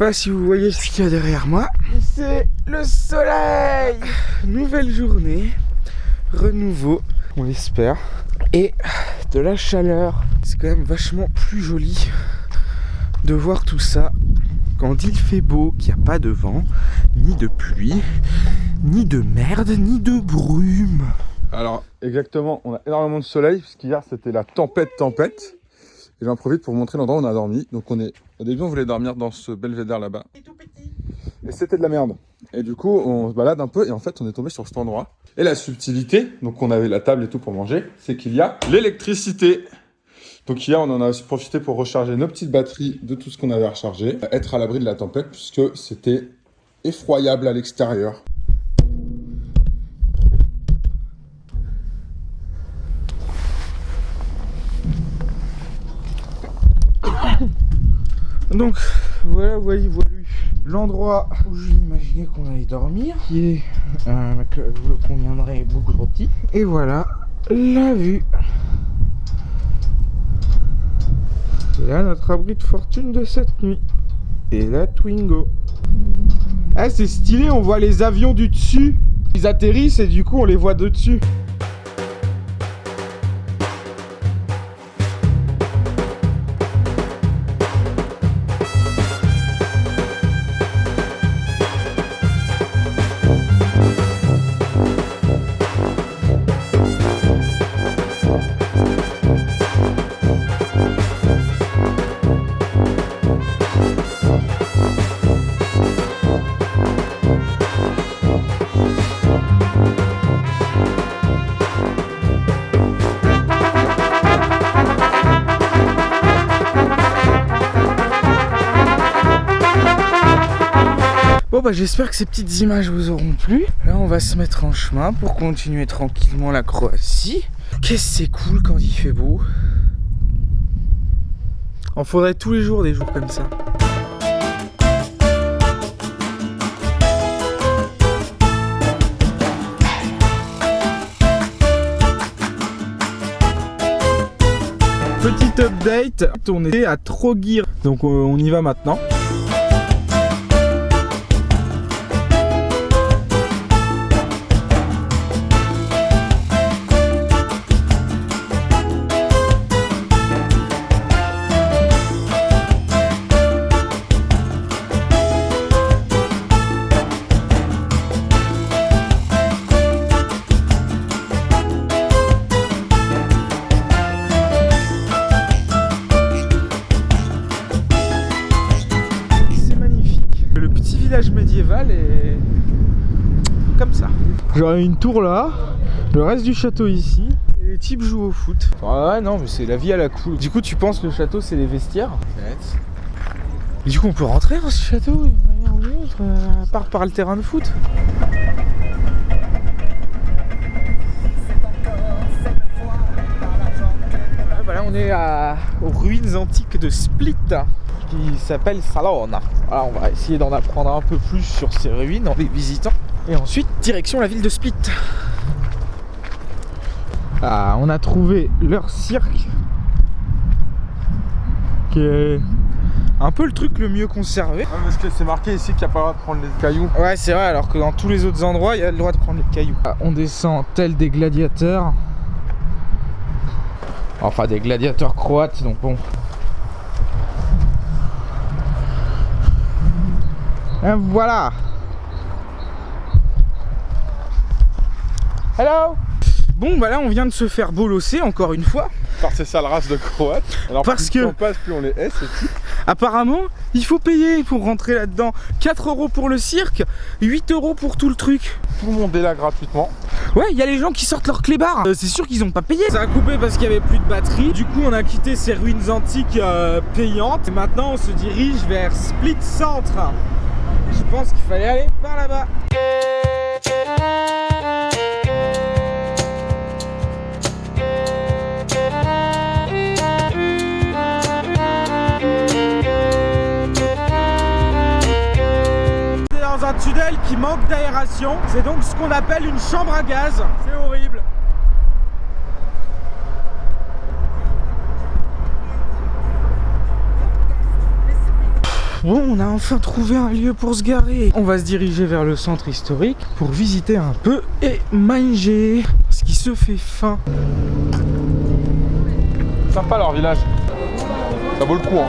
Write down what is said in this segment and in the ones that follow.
pas si vous voyez ce qu'il y a derrière moi. C'est le soleil. Nouvelle journée, renouveau, on l'espère. Et de la chaleur. C'est quand même vachement plus joli de voir tout ça quand il fait beau, qu'il n'y a pas de vent, ni de pluie, ni de merde, ni de brume. Alors exactement, on a énormément de soleil, puisqu'hier c'était la tempête. Et j'en profite pour vous montrer l'endroit où on a dormi. Donc au début on voulait dormir dans ce belvédère là-bas. Et c'était de la merde. Et du coup on se balade un peu et en fait on est tombé sur cet endroit. Et la subtilité, donc on avait la table et tout pour manger, c'est qu'il y a l'électricité. Donc hier on en a aussi profité pour recharger nos petites batteries de tout ce qu'on avait rechargé. Être à l'abri de la tempête puisque c'était effroyable à l'extérieur. Donc voilà, l'endroit où j'imaginais qu'on allait dormir, qui est que vous le conviendrez beaucoup trop petit. Et voilà la vue. Et là notre abri de fortune de cette nuit. Et la Twingo. Ah c'est stylé, on voit les avions du dessus. Ils atterrissent et du coup on les voit de dessus. Bon bah j'espère que ces petites images vous auront plu. Là on va se mettre en chemin pour continuer tranquillement la Croatie. Qu'est-ce que c'est cool quand il fait beau. Il faudrait tous les jours des jours comme ça. Petite update, on était à Trogir, donc on y va maintenant. Médiéval et comme ça. J'aurais une tour là, le reste du château ici, et les types jouent au foot. Ah ouais non mais c'est la vie à la cool. Du coup tu penses que le château c'est les vestiaires? Peut-être. Et du coup on peut rentrer dans ce château d'une manière ou d'une autre, à part par le terrain de foot. Voilà, on est aux ruines antiques de Split, qui s'appelle Salona. Voilà, on va essayer d'en apprendre un peu plus sur ces ruines en les visitant. Et ensuite, direction la ville de Split. Ah, on a trouvé leur cirque, qui est un peu le truc le mieux conservé. Ouais, parce que c'est marqué ici qu'il n'y a pas le droit de prendre les cailloux. Ouais, c'est vrai, alors que dans tous les autres endroits, il y a le droit de prendre les cailloux. Ah, on descend tel des gladiateurs. Enfin, des gladiateurs croates, donc bon. Et voilà. Hello. Bon bah là on vient de se faire bolosser encore une fois. Par ces sales races de Croates. Alors parce plus que on passe, plus on les hait, c'est tout. Apparemment il faut payer pour rentrer là-dedans. 4 € pour le cirque, 8 € pour tout le truc. Tout le monde est là gratuitement. Ouais, il y a les gens qui sortent leur clébard. C'est sûr qu'ils ont pas payé. Ça a coupé parce qu'il y avait plus de batterie. Du coup on a quitté ces ruines antiques payantes. Et maintenant on se dirige vers Split Centre. Je pense qu'il fallait aller par là-bas. C'est dans un tunnel qui manque d'aération. C'est donc ce qu'on appelle une chambre à gaz. C'est horrible. Bon, on a enfin trouvé un lieu pour se garer. On va se diriger vers le centre historique pour visiter un peu et manger. Parce qu'il se fait faim. Sympa leur village. Ça vaut le coup, hein.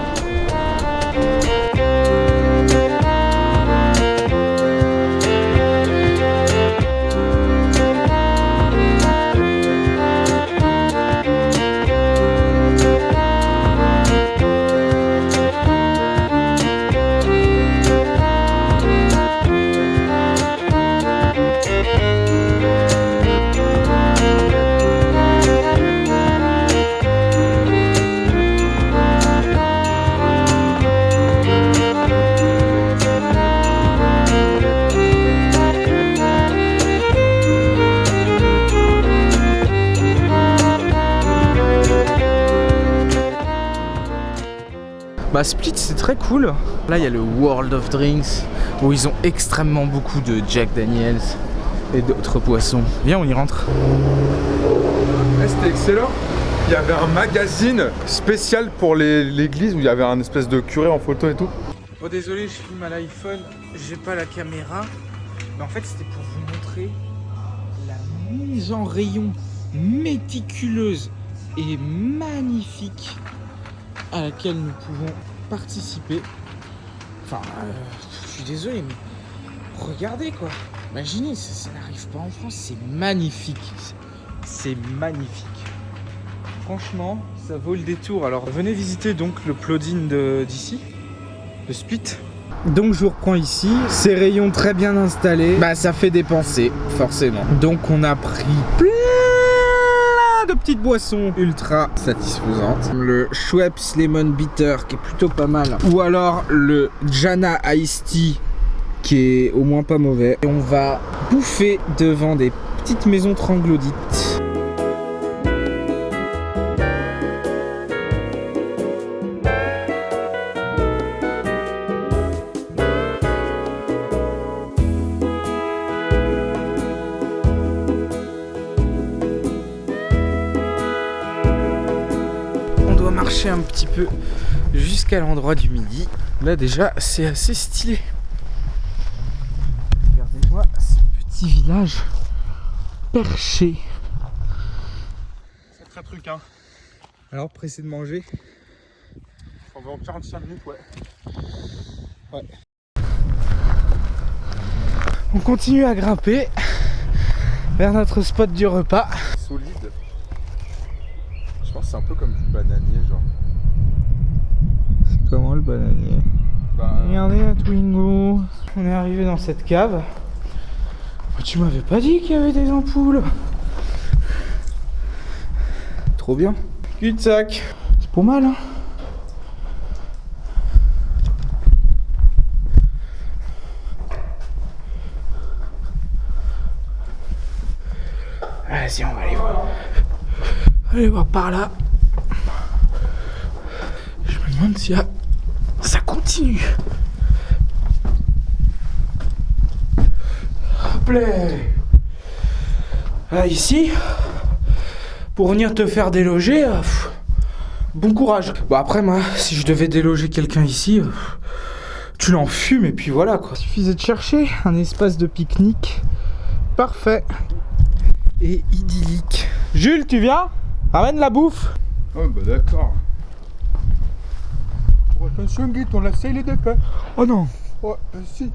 Bah Split c'est très cool. Là il y a le World of Drinks où ils ont extrêmement beaucoup de Jack Daniels et d'autres boissons. Viens, on y rentre. C'était excellent. Il y avait un magazine spécial pour l'église où il y avait un espèce de curé en photo et tout. Oh désolé, je filme à l'iPhone, j'ai pas la caméra. Mais en fait c'était pour vous montrer la mise en rayon méticuleuse et magnifique à laquelle nous pouvons participer. Enfin, je suis désolé, mais regardez quoi. Imaginez, ça n'arrive pas en France, c'est magnifique. C'est magnifique. Franchement, ça vaut le détour. Alors, venez visiter donc le plodine d'ici, de Split. Donc je vous reprends ici, ces rayons très bien installés, bah ça fait dépenser, forcément. Donc on a pris plein de petites boissons ultra satisfaisantes. Le Schweppes Lemon Bitter qui est plutôt pas mal. Ou alors le Jana Iced Tea qui est au moins pas mauvais. Et on va bouffer devant des petites maisons troglodytes. Marcher un petit peu jusqu'à l'endroit du midi. Là déjà c'est assez stylé. Regardez-moi ce petit village perché. Sacré truc, hein. Alors pressé de manger. Environ 45 minutes, ouais. On continue à grimper vers notre spot du repas. Solide. Je pense que c'est un peu comme du bananier, genre. C'est comment le bananier? Regardez la Twingo. On est arrivé dans cette cave. Tu m'avais pas dit qu'il y avait des ampoules. Trop bien. Cul-de-sac. C'est pas mal, hein. Vas-y, on va aller voir. Allez voir par là. Je me demande si ça continue. Hop là. Ah, ici, pour venir te faire déloger, bon courage. Bon après moi, si je devais déloger quelqu'un ici, tu l'enfumes et puis voilà quoi. Il suffisait de chercher un espace de pique-nique parfait et idyllique. Jules, tu viens? Ramène la bouffe. Oh bah d'accord. Oh, attention Guy, on essaye les deux pas. Oh non. Ouais, si.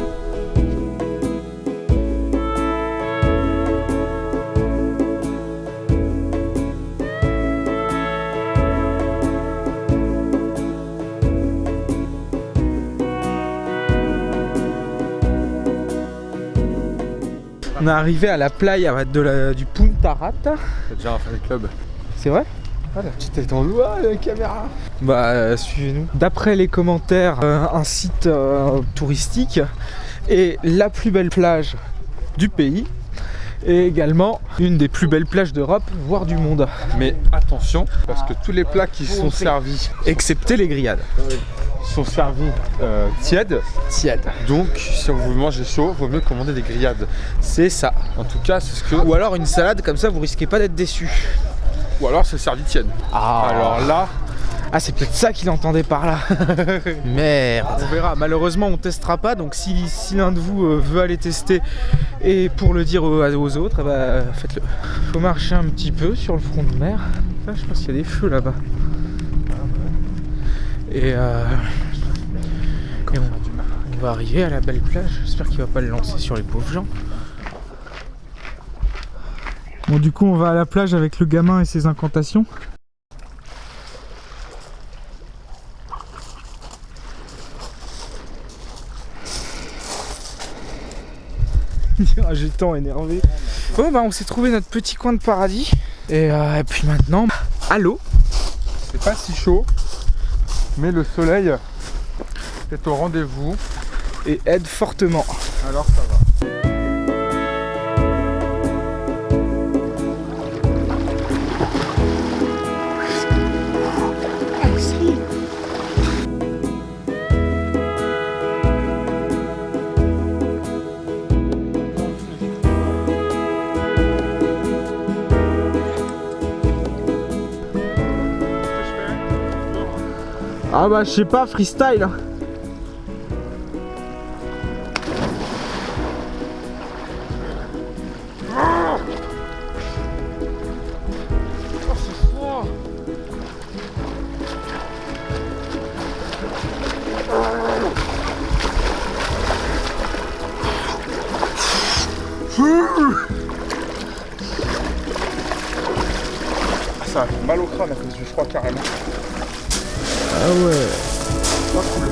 On est arrivé à la playa du Punta Rata. T'as déjà un fan club. C'est vrai? Ah la petite tête en loin, la caméra. Bah suivez-nous. D'après les commentaires, un site touristique et la plus belle plage du pays. Et également une des plus belles plages d'Europe, voire du monde. Mais attention, parce que tous les plats qui sont servis, excepté les grillades, sont servis tièdes. Donc si on veut manger chaud, vaut mieux commander des grillades. C'est ça. En tout cas, c'est ce que... Ou alors une salade, comme ça vous risquez pas d'être déçu. Ou alors c'est servi tiède. Ah. Alors là, Ah, c'est peut-être ça qu'il entendait par là. Merde. On verra. Malheureusement, on testera pas. Donc, si l'un de vous veut aller tester et pour le dire aux autres, eh ben, faites-le. Faut marcher un petit peu sur le front de mer. Là, je pense qu'il y a des feux là-bas. Et on va arriver à la belle plage. J'espère qu'il va pas le lancer sur les pauvres gens. Bon, du coup, on va à la plage avec le gamin et ses incantations. Un jeton énervé. Bon, bah, on s'est trouvé notre petit coin de paradis. Et puis maintenant, à l'eau. C'est pas si chaud, mais le soleil est au rendez-vous. Et aide fortement. Alors ça va. Ah bah je sais pas, freestyle. Oh, c'est froid. Ça fait mal au crâne à cause du froid carrément. Ah ouais. Pas cool.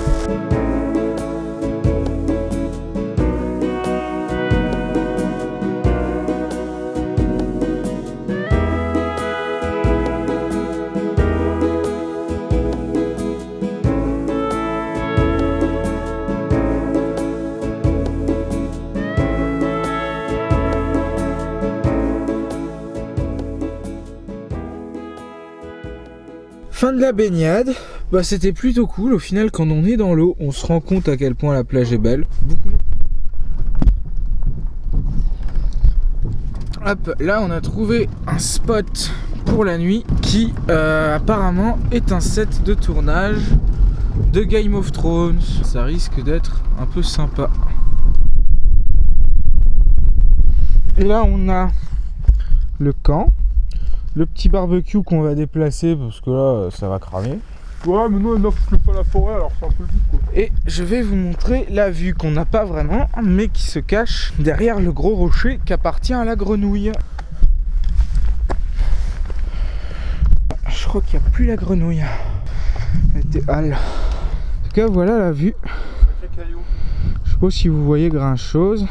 Fin de la baignade. Bah c'était plutôt cool. Au final, quand on est dans l'eau, on se rend compte à quel point la plage est belle. Hop, là on a trouvé un spot pour la nuit qui apparemment est un set de tournage de Game of Thrones. Ça risque d'être un peu sympa. Et là on a le camp, le petit barbecue qu'on va déplacer parce que là ça va cramer. Ouais, mais nous on offre pas la forêt, alors c'est un peu vite quoi. Et je vais vous montrer la vue qu'on n'a pas vraiment, mais qui se cache derrière le gros rocher qui appartient à la grenouille. Je crois qu'il n'y a plus la grenouille. Elle était hale. En tout cas, voilà la vue. Je sais pas si vous voyez grand chose.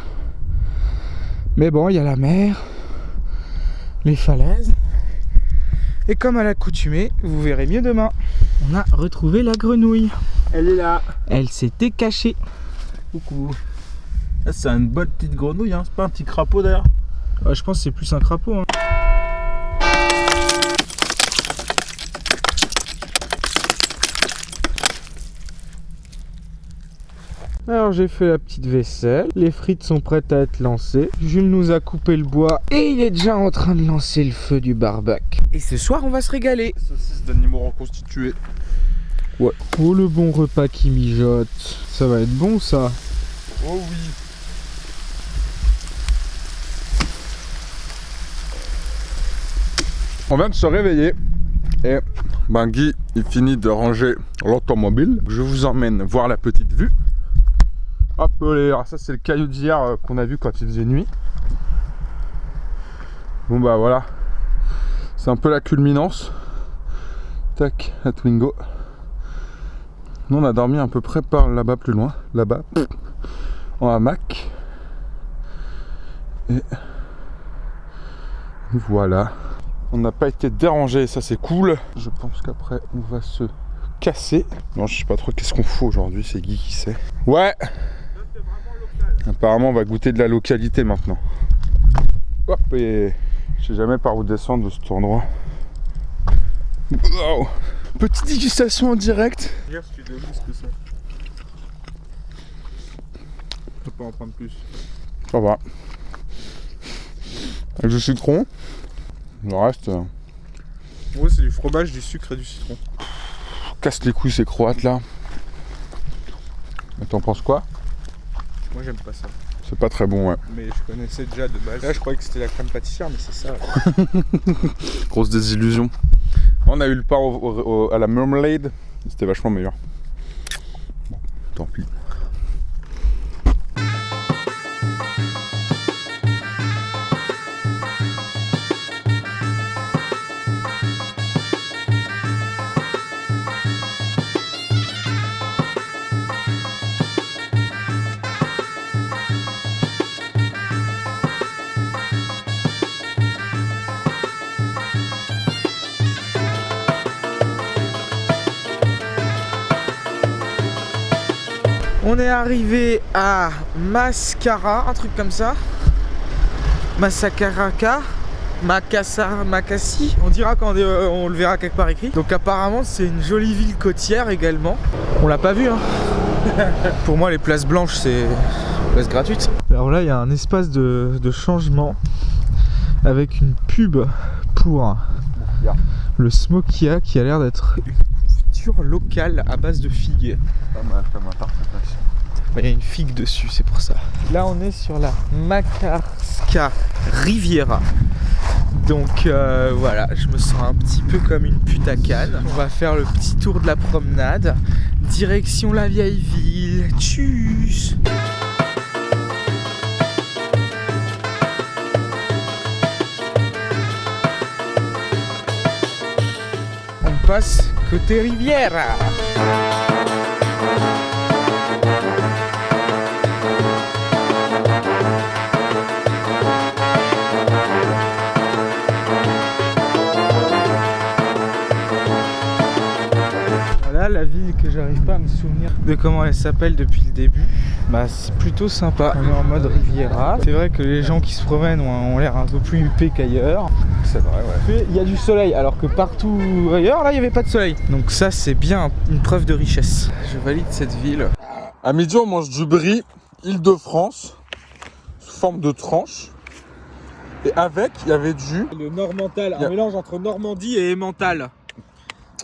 Mais bon, il y a la mer, les falaises. Et comme à l'accoutumée, vous verrez mieux demain. On a retrouvé la grenouille. Elle est là. Elle s'était cachée. Coucou. C'est une bonne petite grenouille, hein. C'est pas un petit crapaud d'ailleurs. Ouais, je pense que c'est plus un crapaud. Hein. Alors j'ai fait la petite vaisselle, les frites sont prêtes à être lancées, Jules nous a coupé le bois et il est déjà en train de lancer le feu du barbecue. Et ce soir on va se régaler. Saucisses d'animaux reconstitués. Ouais. Oh le bon repas qui mijote, ça va être bon ça. Oh oui. On vient de se réveiller et Guy il finit de ranger l'automobile. Je vous emmène voir la petite vue. Hop, alors ça c'est le caillou d'hier qu'on a vu quand il faisait nuit. Bon bah voilà, c'est un peu la culminance. Tac, à Twingo. Nous on a dormi à peu près par là-bas plus loin, là-bas, en hamac. Et voilà. On n'a pas été dérangé, ça c'est cool. Je pense qu'après on va se casser. Non, je sais pas trop qu'est-ce qu'on fout aujourd'hui, c'est Guy qui sait. Ouais. Apparemment on va goûter de la localité maintenant. Hop, et je sais jamais par où descendre de cet endroit. Wow. Petite dégustation en direct. Regarde si tu dégustes que ça. Je peux pas en prendre plus. Ça va. Avec du citron. Le reste. Ouais, c'est du fromage, du sucre et du citron. casse les couilles ces Croates là. Et t'en penses quoi? Moi j'aime pas ça. C'est pas très bon, ouais. Mais je connaissais déjà de base. Là je croyais que c'était la crème pâtissière, mais c'est ça. Grosse désillusion. On a eu le pain à la marmalade, c'était vachement meilleur. Bon, tant pis. On est arrivé à Mascara, un truc comme ça. Masakaraka, Makassi, on dira quand on le verra quelque part écrit. Donc apparemment c'est une jolie ville côtière également. On l'a pas vu hein. Pour moi les places blanches c'est place gratuite. Alors là il y a un espace de changement avec une pub pour le Smokia qui a l'air d'être une confiture locale à base de figues. Pas mal comme interprétation. Il y a une figue dessus, c'est pour ça. Là, on est sur la Makarska Riviera. Donc voilà, je me sens un petit peu comme une pute à Cannes. On va faire le petit tour de la promenade. Direction la vieille ville. Tchuss. On passe côté Riviera. La ville que j'arrive pas à me souvenir de comment elle s'appelle depuis le début, bah c'est plutôt sympa. On est en mode Riviera. C'est vrai que les gens qui se promènent ont l'air un peu plus huppés qu'ailleurs. C'est vrai, ouais. Il y a du soleil alors que partout ailleurs là il n'y avait pas de soleil. Donc ça c'est bien une preuve de richesse. Je valide cette ville. À midi on mange du brie Île-de-France sous forme de tranche. Et avec il y avait du... Le Normental, un mélange entre Normandie et Emmental.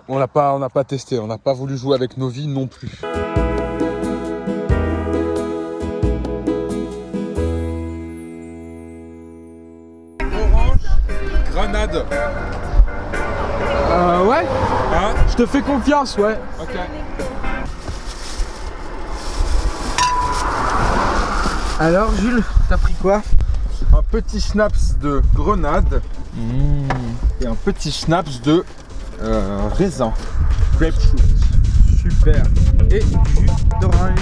On n'a pas testé, on n'a pas voulu jouer avec nos vies non plus. Orange, grenade. Ouais. Hein? Je te fais confiance, ouais. Ok. Alors Jules, t'as pris quoi? Un petit schnapps de grenade et un petit schnapps de raisin. Grapefruit. Super. Et du jus d'orange.